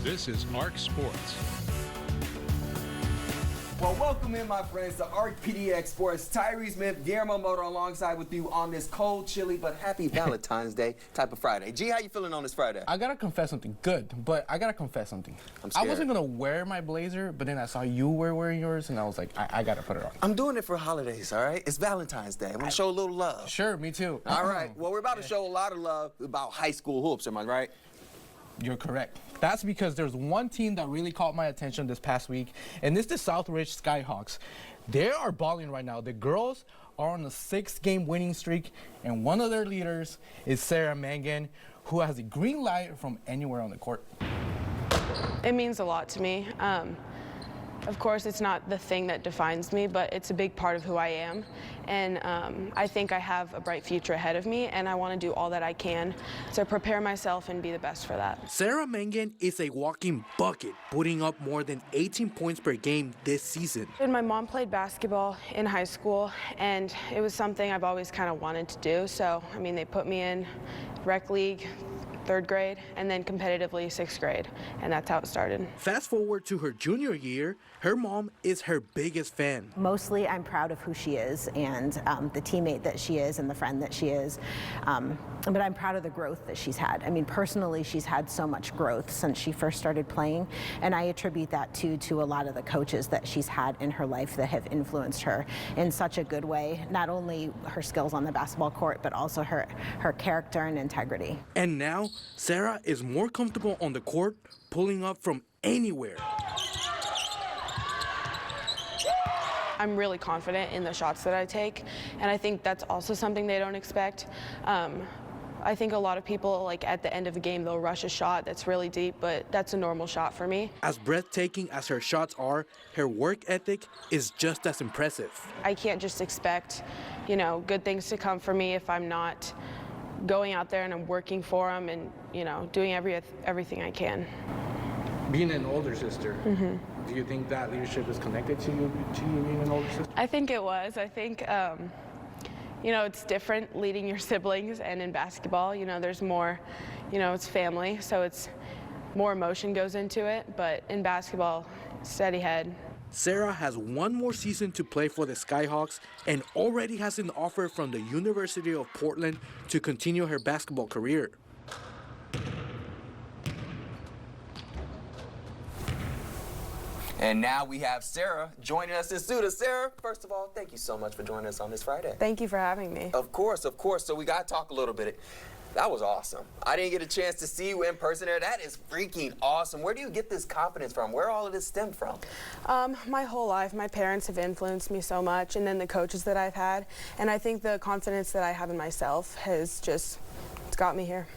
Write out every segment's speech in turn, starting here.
This is ARC Sports. Well, welcome in, my friends, to ARC PDX Sports. Tyree Smith, Guillermo Motta alongside with you on this cold, chilly, but happy Valentine's Day type of Friday. G, how you feeling on this Friday? I gotta confess something. Good, but I gotta confess something. I'm scared. I wasn't gonna wear my blazer, but then I saw you were wearing yours, and I was like, I gotta put it on. I'm doing it for holidays, all right? It's Valentine's Day. I'm gonna show a little love. Sure, me too. All right. Well, we're about to show a lot of love about high school hoops, am I right? You're correct. That's because there's one team that really caught my attention this past week, and it's the Southridge Skyhawks. They are balling right now. The girls are on a 6-game winning streak, and one of their leaders is Sara Mangan, who has a green light from anywhere on the court. It means a lot to me. Of course, it's not the thing that defines me, but it's a big part of who I am. And I think I have a bright future ahead of me, and I want to do all that I can to prepare myself and be the best for that. Sara Mangan is a walking bucket, putting up more than 18 points per game this season. And my mom played basketball in high school, and it was something I've always kind of wanted to do. So, I mean, they put me in rec league, 3rd grade, and then competitively 6th grade, and that's how it started. Fast forward to her junior year, her mom is her biggest fan. Mostly I'm proud of who she is and the teammate that she is and the friend that she is, but I'm proud of the growth that she's had. I mean, personally, she's had so much growth since she first started playing, and I attribute that to a lot of the coaches that she's had in her life that have influenced her in such a good way, not only her skills on the basketball court, but also her character and integrity. And now, Sara is more comfortable on the court, pulling up from anywhere. I'm really confident in the shots that I take, and I think that's also something they don't expect. I think a lot of people, like at the end of a game, they'll rush a shot that's really deep, but that's a normal shot for me. As breathtaking as her shots are, her work ethic is just as impressive. I can't just expect, you know, good things to come for me if I'm not going out there and I'm working for them and, you know, doing everything I can. Being an older sister, do you think that leadership is connected to you being an older sister? I think it was. I think, you know, it's different leading your siblings, and in basketball, you know, there's more, you know, it's family, so it's more emotion goes into it, but in basketball, steady head. Sara has one more season to play for the Skyhawks and already has an offer from the University of Portland to continue her basketball career. And now we have Sara joining us in studio. Sara, first of all, thank you so much for joining us on this Friday. Thank you for having me. Of course, of course. So we got to talk a little bit. That was awesome. I didn't get a chance to see you in person there. That is freaking awesome. Where do you get this confidence from? Where all of this stem from? My whole life, my parents have influenced me so much, and then the coaches that I've had. And I think the confidence that I have in myself has just, it's got me here.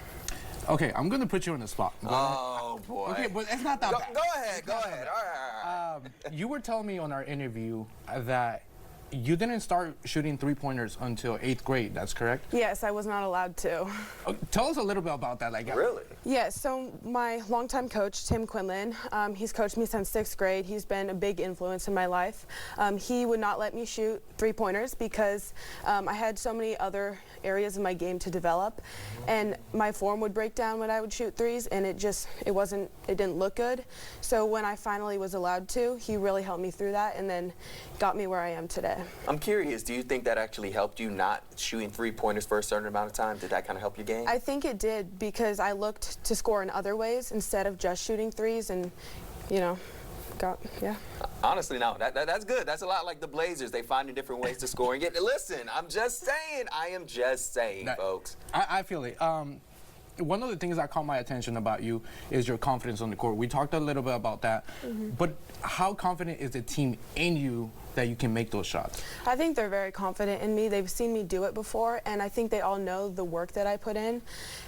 Okay, I'm gonna put you on the spot. Oh, boy. Okay, but it's not that bad. Go ahead, go ahead. All right. You were telling me on our interview that you didn't start shooting 3-pointers until 8th grade, that's correct? Yes, I was not allowed to. Tell us a little bit about that. Really? Yes, so my longtime coach, Tim Quinlan, he's coached me since 6th grade. He's been a big influence in my life. He would not let me shoot 3-pointers because I had so many other areas of my game to develop, and my form would break down when I would shoot threes, and it didn't look good. So when I finally was allowed to, he really helped me through that and then got me where I am today. I'm curious, do you think that actually helped you not shooting 3-pointers for a certain amount of time? Did that kind of help your game? I think it did, because I looked to score in other ways instead of just shooting threes, and, you know, yeah. Honestly, no, that's good. That's a lot like the Blazers. They find different ways to score and get. Listen, I'm just saying. I am just saying, folks. I feel it. One of the things that caught my attention about you is your confidence on the court. We talked a little bit about that, but how confident is the team in you that you can make those shots? I think they're very confident in me. They've seen me do it before, and I think they all know the work that I put in.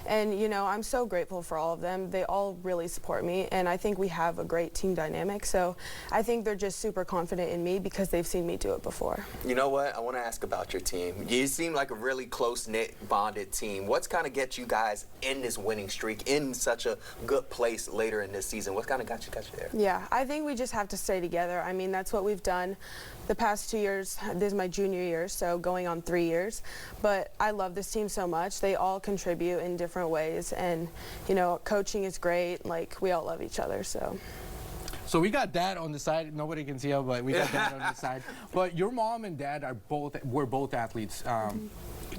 And, you know, I'm so grateful for all of them. They all really support me, and I think we have a great team dynamic. So I think they're just super confident in me because they've seen me do it before. You know what? I want to ask about your team. You seem like a really close-knit, bonded team. What's kind of get you guys in this winning streak, in such a good place later in this season? What kind of got you there? Yeah, I think we just have to stay together. I mean, that's what we've done the past 2 years, this is my junior year, so going on 3 years. But I love this team so much. They all contribute in different ways, and you know, coaching is great. Like, we all love each other, so. So we got Dad on the side. Nobody can see him, but we got Dad on the side. But your mom and Dad were both athletes.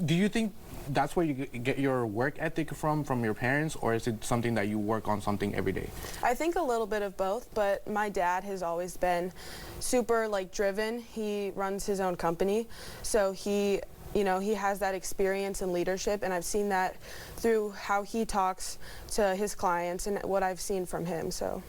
Do you think that's where you get your work ethic from your parents, or is it something that you work on something every day? I think a little bit of both, but my dad has always been super like driven. He runs his own company, so he has that experience and leadership, and I've seen that through how he talks to his clients and what I've seen from him. So.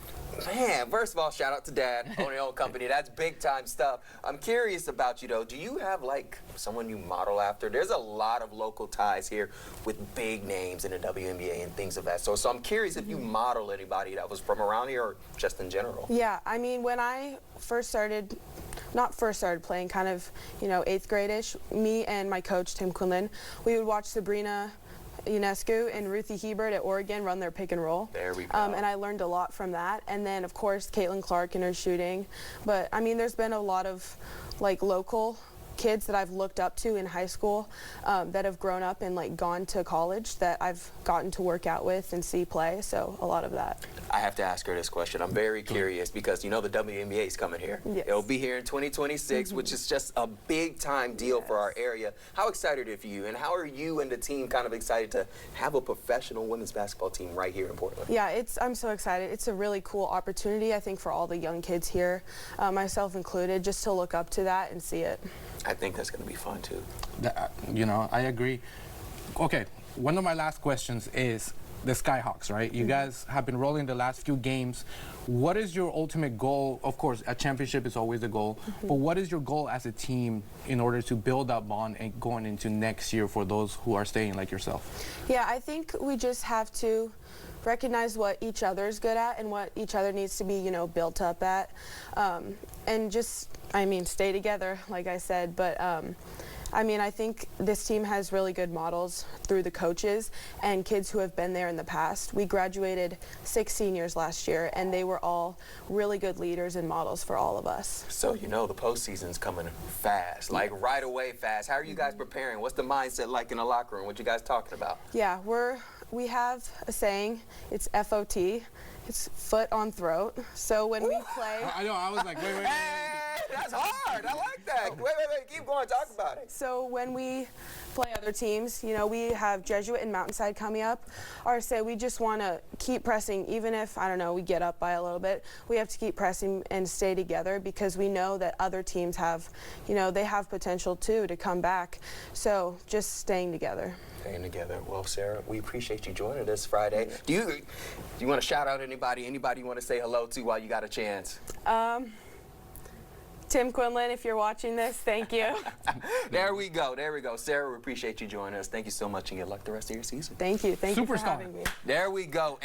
Man, first of all, shout out to Dad, owning your own company. That's big time stuff. I'm curious about you though. Do you have like someone you model after? There's a lot of local ties here with big names in the WNBA and things of that sort. So I'm curious if you model anybody that was from around here or just in general. Yeah, I mean, when I not first started playing, kind of, 8th grade-ish, me and my coach, Tim Quinlan, we would watch Sabrina Ionescu and Ruthie Hebert at Oregon run their pick and roll. There we go. And I learned a lot from that. And then, of course, Caitlin Clark in her shooting. But, I mean, there's been a lot of, like, local kids that I've looked up to in high school that have grown up and, like, gone to college that I've gotten to work out with and see play. So a lot of that. I have to ask her this question. I'm very curious because, the WNBA is coming here. Yes. It'll be here in 2026, which is just a big-time deal for our area. How excited are you, and how are you and the team kind of excited to have a professional women's basketball team right here in Portland? Yeah, I'm so excited. It's a really cool opportunity, I think, for all the young kids here, myself included, just to look up to that and see it. I think that's going to be fun, too. I agree. Okay, one of my last questions is the Skyhawks, right? You guys have been rolling the last few games. What is your ultimate goal? Of course, a championship is always the goal, but what is your goal as a team in order to build that bond and going into next year for those who are staying like yourself? Yeah, I think we just have to recognize what each other is good at and what each other needs to be, built up at. And just, stay together, like I said. But, I think this team has really good models through the coaches and kids who have been there in the past. We graduated 6 seniors last year, and they were all really good leaders and models for all of us. So, the postseason's coming fast, like right away fast. How are you guys preparing? What's the mindset like in the locker room? What you guys talking about? Yeah, we have a saying. It's FOT. It's foot on throat. So when we play... I know, I was like, wait. That's hard. I like that. Wait. Keep going. Talk about it. So when we play other teams, we have Jesuit and Mountainside coming up. Or say we just want to keep pressing, even if, we get up by a little bit. We have to keep pressing and stay together because we know that other teams have, they have potential too to come back. So just staying together. Staying together. Well, Sara, we appreciate you joining us Friday. Do you want to shout out anybody? Anybody you want to say hello to while you got a chance? Tim Quinlan, if you're watching this, thank you. There we go. Sara, we appreciate you joining us. Thank you so much, and good luck the rest of your season. Thank you. Thank you for Superstar. having me. There we go.